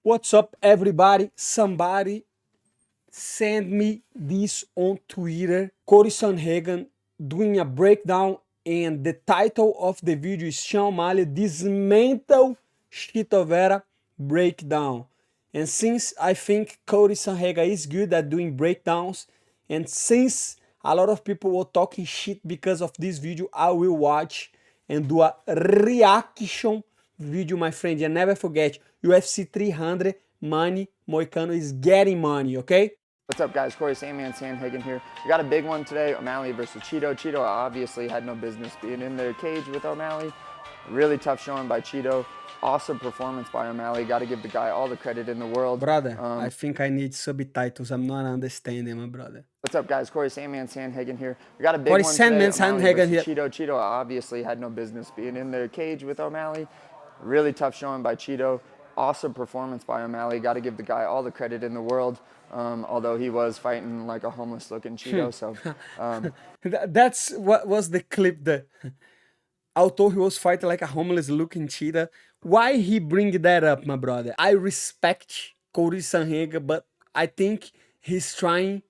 What's up, everybody? Somebody send me this on Twitter. Cory Sandhagen doing a breakdown, and the title of the video is Sean O'Malley Dismantle Chito Vera Breakdown. And since I think Cory Sandhagen is good at doing breakdowns, and since a lot of people were talking shit because of this video, I will watch and do a reaction video, my friend. And never forget, UFC 300, Money Moicano is getting money, okay? What's up, guys? Cory Sandhagen here. We got a big one today, O'Malley versus Chito. Chito obviously had no business being in the cage with O'Malley. Really tough showing by Chito. Awesome performance by O'Malley. Got to give the guy all the credit in the world. Brother, I think I need subtitles. I'm not understanding, my brother. What's up, guys? Cory Sandhagen here. We got a big Cory one today, O'Malley Sandhagen versus here. Chito. Chito obviously had no business being in the cage with O'Malley. Really tough showing by Chito. Awesome performance by O'Malley. Got to give the guy all the credit in the world. Although he was fighting like a homeless looking Chito. So That's what was the clip that although he was fighting like a homeless looking cheetah. Why he bring that up, my brother? I respect Cory Sandhagen, but I think he's trying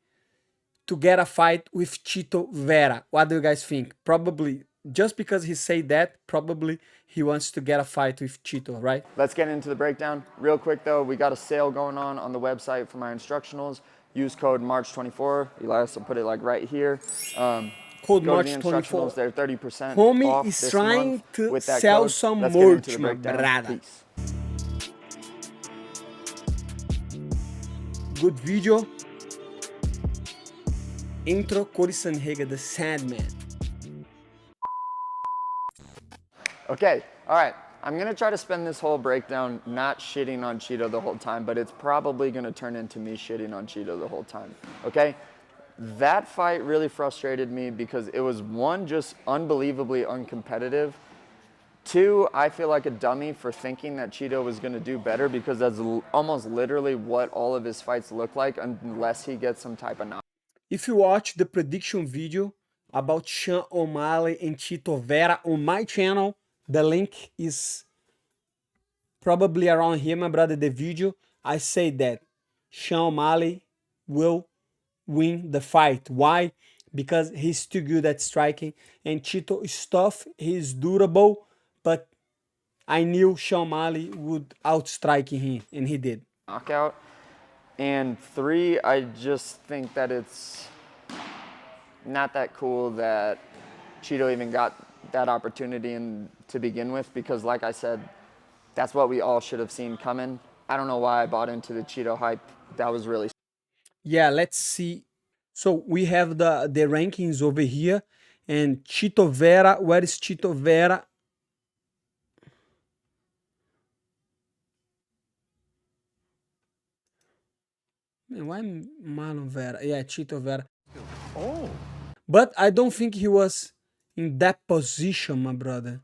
to get a fight with Chito Vera. What do you guys think? Probably just because he said that, probably he wants to get a fight with Chito, right? let's get into the breakdown. Real quick though, we got a sale going on the website for my instructionals. Use code March24. Elias will put it like right here. Code Go to the March24. instructionals. They're 30% Homie off is this trying month to with that sell code. some Let's get into the merch, my breakdown. brother. Peace. Good video. Intro, Cory Sandhagen, the Sandman. Okay, all right. I'm gonna try to spend this whole breakdown not shitting on Chito the whole time, but it's probably gonna turn into me shitting on Chito the whole time, okay? That fight really frustrated me because it was, one, just unbelievably uncompetitive. Two, I feel like a dummy for thinking that Chito was gonna do better because that's almost literally what all of his fights look like unless he gets some type of knock. If you watch the prediction video about Sean O'Malley and Chito Vera on my channel, the link is probably around here, my brother, the video. I say that Sean O'Malley will win the fight. Why? Because he's too good at striking, and Chito is tough, he's durable, but I knew Sean O'Malley would outstrike him, and he did. Knockout. And three, I just think that it's not that cool that Chito even got that opportunity to begin with, because like I said, that's what we all should have seen coming. I don't know why I bought into the Chito hype. That was really... Yeah, let's see. So we have the rankings over here, and Chito Vera, where is Chito Vera? Man, why Marlon Vera? Yeah, Chito Vera. Oh. But I don't think he was in that position, my brother.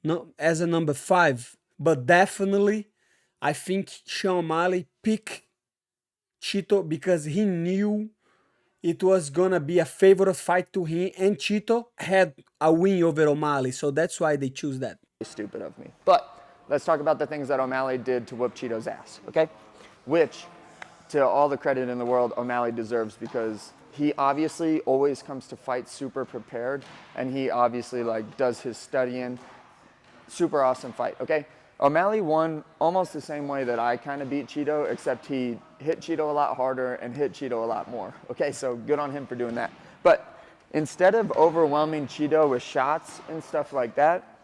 No, as a number 5. But definitely, I think Sean O'Malley picked Chito because he knew it was gonna be a favorite fight to him, and Chito had a win over O'Malley, so that's why they choose that. Stupid of me. But let's talk about the things that O'Malley did to whoop Chito's ass, okay? Which, to all the credit in the world, O'Malley deserves, because he obviously always comes to fight super prepared, and he obviously like does his studying. Super awesome fight, okay? O'Malley won almost the same way that I kind of beat Chito, except he hit Chito a lot harder and hit Chito a lot more, okay? So good on him for doing that. But instead of overwhelming Chito with shots and stuff like that,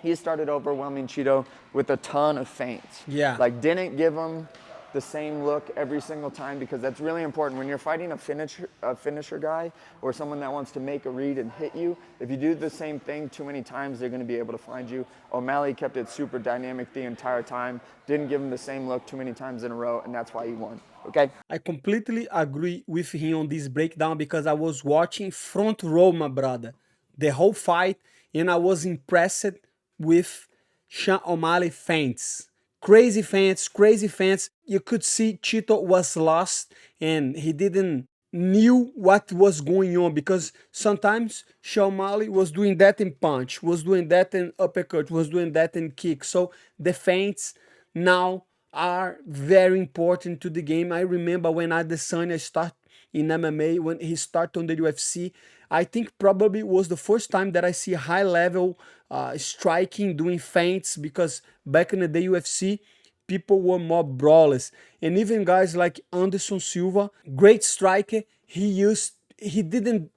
he started overwhelming Chito with a ton of feints. Yeah. Like, didn't give him the same look every single time, because that's really important when you're fighting a finisher guy or someone that wants to make a read and hit you. If you do the same thing too many times, they're going to be able to find you. O'Malley kept it super dynamic the entire time, didn't give him the same look too many times in a row, and that's why he won, okay? I completely agree with him on this breakdown because I was watching front row, my brother, the whole fight, and I was impressed with Sean O'Malley feints. Crazy feints. You could see Chito was lost and he didn't knew what was going on, because sometimes Sean O'Malley was doing that in punch, was doing that in uppercut, was doing that in kick. So the feints now are very important to the game. I remember when Adesanya start in MMA, when he started on the UFC, I think probably was the first time that I see high level striking, doing feints, because back in the UFC, people were more brawlers. And even guys like Anderson Silva, great striker, he didn't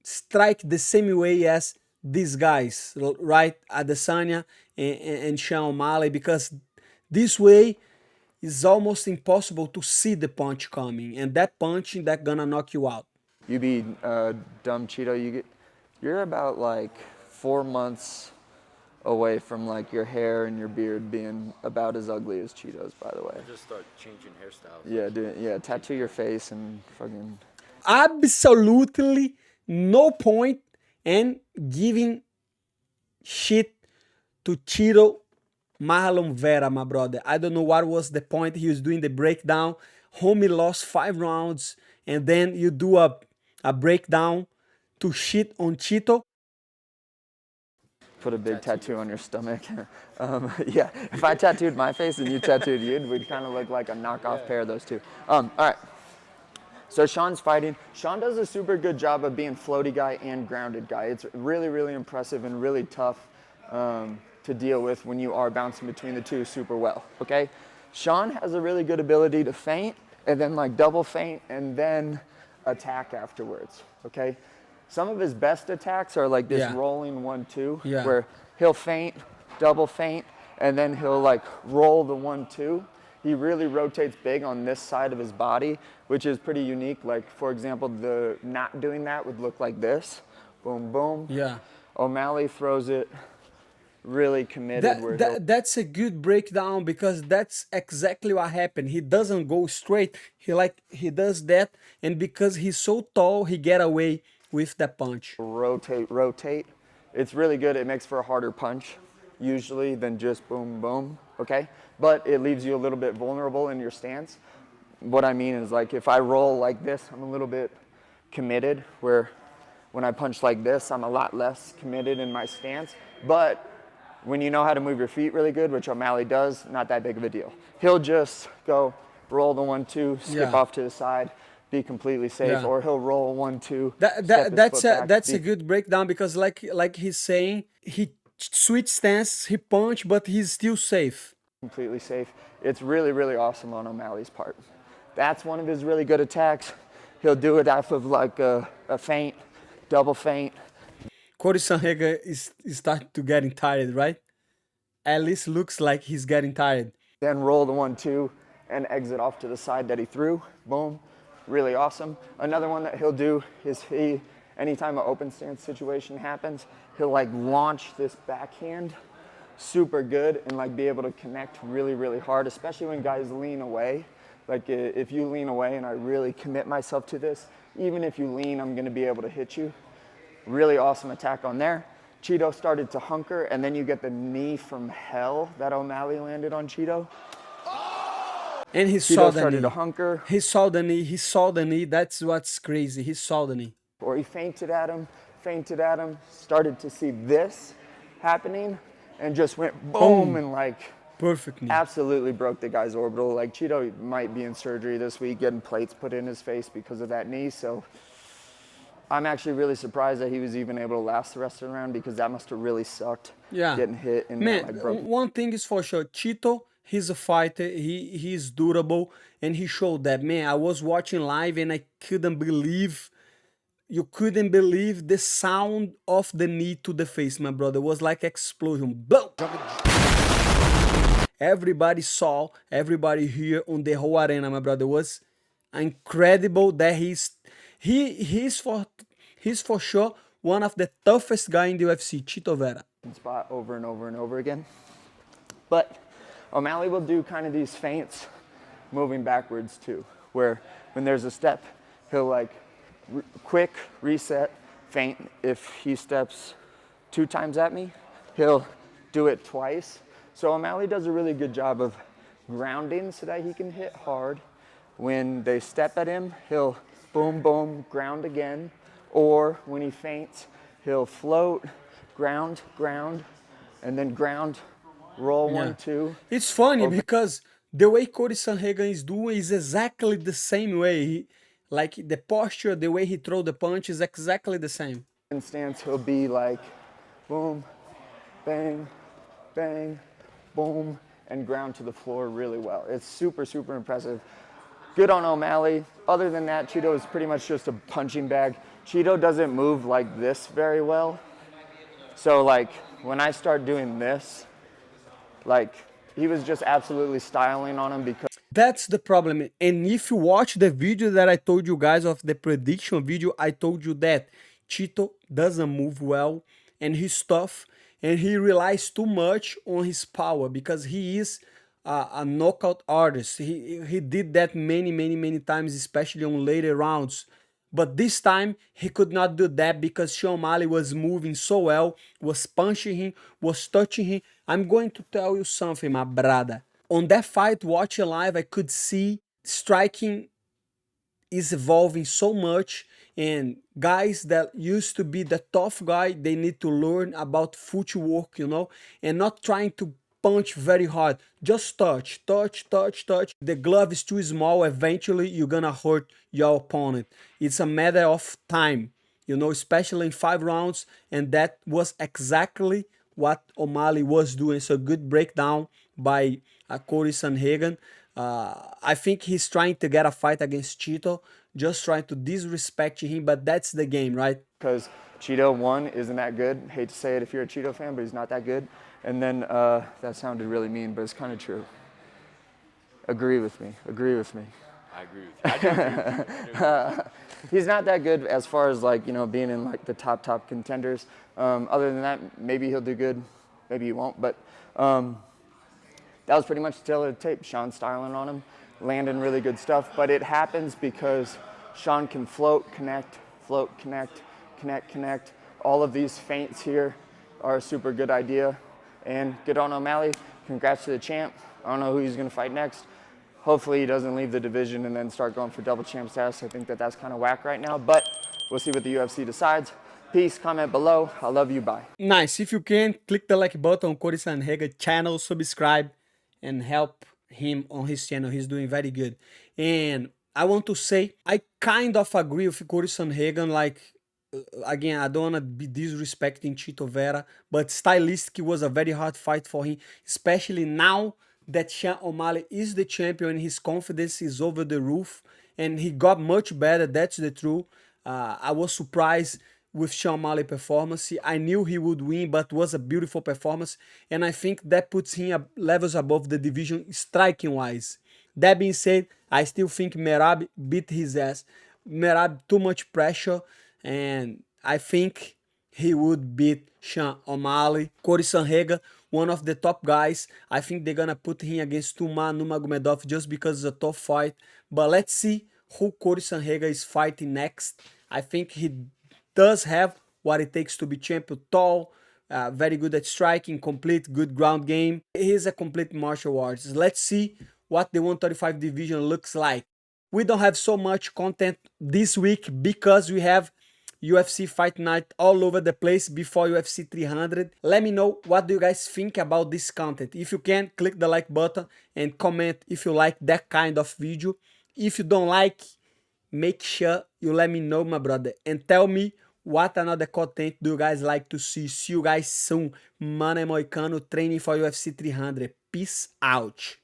strike the same way as these guys, right? Adesanya and Sean O'Malley, because this way is almost impossible to see the punch coming, and that punch that gonna knock you out. You be dumb Cheeto. You're about like 4 months away from like your hair and your beard being about as ugly as Cheeto's, by the way. Just start changing hairstyles. Yeah, tattoo your face and fucking. Absolutely no point in giving shit to Chito Marlon Vera, my brother. I don't know what was the point. He was doing the breakdown. Homie lost 5 rounds, and then you do a breakdown to shit on Chito. Put a big tattoo on your stomach. Yeah, if I tattooed my face and you tattooed you, we'd kind of look like a knockoff pair of those two. All right. So Sean's fighting. Sean does a super good job of being floaty guy and grounded guy. It's really, really impressive and really tough to deal with when you are bouncing between the two super well, okay? Sean has a really good ability to feint and then like double feint and then attack afterwards, okay? Some of his best attacks are like this rolling 1-2 where he'll feint, double feint, and then he'll like roll the 1-2. He really rotates big on this side of his body, which is pretty unique. Like, for example, the not doing that would look like this. Boom, boom. Yeah. O'Malley throws it really committed. That's a good breakdown, because that's exactly what happened. He doesn't go straight. He does that, and because he's so tall, he get away with that punch. Rotate. It's really good. It makes for a harder punch, usually, than just boom, boom, okay? But it leaves you a little bit vulnerable in your stance. What I mean is, like, if I roll like this, I'm a little bit committed, where when I punch like this, I'm a lot less committed in my stance. But when you know how to move your feet really good, which O'Malley does, not that big of a deal. He'll just go roll the 1-2, skip off to the side, be completely safe, or he'll roll 1-2. That's a good breakdown, because like he's saying, he switch stance, he punch, but he's still safe. Completely safe. It's really, really awesome on O'Malley's part. That's one of his really good attacks. He'll do it off of like a feint, double feint. Cory Sandhagen is starting to getting tired, right? At least looks like he's getting tired. Then roll the 1-2 and exit off to the side that he threw. Boom. Really awesome. Another one that he'll do is anytime an open stance situation happens, he'll like launch this backhand super good and like be able to connect really, really hard, especially when guys lean away. Like if you lean away and I really commit myself to this, even if you lean, I'm gonna be able to hit you. Really awesome attack on there. Chito started to hunker, and then you get the knee from hell that O'Malley landed on Chito. And he Chito saw the started knee. to hunker. He saw the knee. That's what's crazy. He saw the knee. Or he feinted at him, started to see this happening, and just went boom and like perfect knee. Absolutely broke the guy's orbital. Like Chito might be in surgery this week, getting plates put in his face because of that knee. So I'm actually really surprised that he was even able to last the rest of the round, because that must have really sucked. Getting hit and man, one thing is for sure, Chito, he's a fighter. He's durable, and he showed that. Man, I was watching live and I couldn't believe. You couldn't believe the sound of the knee to the face, my brother. It was like explosion. Boom! Everybody saw, everybody here on the whole arena, my brother. It was incredible that he's for sure one of the toughest guy in the UFC, Chito Vera. Spot over and over and over again. But O'Malley will do kind of these feints moving backwards too, where when there's a step, he'll like quick reset feint. If he steps 2 times at me, he'll do it twice. So O'Malley does a really good job of grounding so that he can hit hard. When they step at him, he'll boom, boom, ground again. Or when he feints, he'll float, ground, and then ground, roll 1-2. It's funny because The way Cory Sandhagen is doing is exactly the same way. Like the posture, the way he throw the punch is exactly the same. In stance, he'll be like, boom, bang, bang, boom, and ground to the floor really well. It's super, super impressive. Good on O'Malley. Other than that, Chito is pretty much just a punching bag. Chito doesn't move like this very well. So like when I start doing this, like he was just absolutely styling on him because That's the problem. And if you watch the video that I told you guys of the prediction video, I told you that Chito doesn't move well and he's tough and he relies too much on his power because he is a knockout artist. He did that many times, especially on later rounds. But this time he could not do that because Sean O'Malley was moving so well, was punching him, was touching him. I'm going to tell you something, my brother. On that fight, watching live, I could see striking is evolving so much, and guys that used to be the tough guy, they need to learn about footwork, you know, and not trying to punch very hard. Just touch, touch, touch, touch. The glove is too small. Eventually, you're gonna hurt your opponent. It's a matter of time, you know, especially in 5 rounds, and that was exactly what O'Malley was doing. So good breakdown by Cory Sandhagen. I think he's trying to get a fight against Chito, just trying to disrespect him, but that's the game, right? because Chito, one, isn't that good. Hate to say it if you're a Chito fan, but he's not that good. And then that sounded really mean, but it's kind of true. Agree with me. Agree with me. I agree with you. I do agree with you. He's not that good as far as like, you know, being in like the top contenders. Other than that, maybe he'll do good, maybe he won't. But that was pretty much the tail of the tape. Sean styling on him, landing really good stuff. But it happens because Sean can float, connect, connect. All of these feints here are a super good idea. And good on O'Malley. Congrats to the champ. I don't know who he's going to fight next. Hopefully he doesn't leave the division and then start going for double champ status. I think that that's kind of whack right now, but we'll see what the UFC decides. Peace, comment below. I love you, bye. Nice. If you can, click the like button on Cory Sandhagen channel, subscribe, and help him on his channel. He's doing very good. And I want to say, I kind of agree with Cory Sandhagen. Like, again, I don't want to be disrespecting Chito Vera, but stylistically was a very hard fight for him, especially now that Sean O'Malley is the champion and his confidence is over the roof and he got much better. That's the truth. I was surprised with Sean O'Malley's performance. I knew he would win, but it was a beautiful performance, and I think that puts him levels above the division striking wise. That being said, I still think Merab beat his ass. Merab too much pressure, and I think he would beat Sean O'Malley. Cory Sandhagen, one of the top guys. I think they're gonna put him against Tuma Nurmagomedov just because it's a tough fight. But let's see who Cory Sandhagen is fighting next. I think he does have what it takes to be champion. Tall, very good at striking, complete, good ground game. He's a complete martial artist. Let's see what the 135 division looks like. We don't have so much content this week because we have UFC Fight Night all over the place before UFC 300. Let me know what do you guys think about this content. If you can, click the like button and comment if you like that kind of video. If you don't like, make sure you let me know, my brother, and tell me what another content do you guys like to see. See you guys soon. Money Moicano training for UFC 300. Peace out.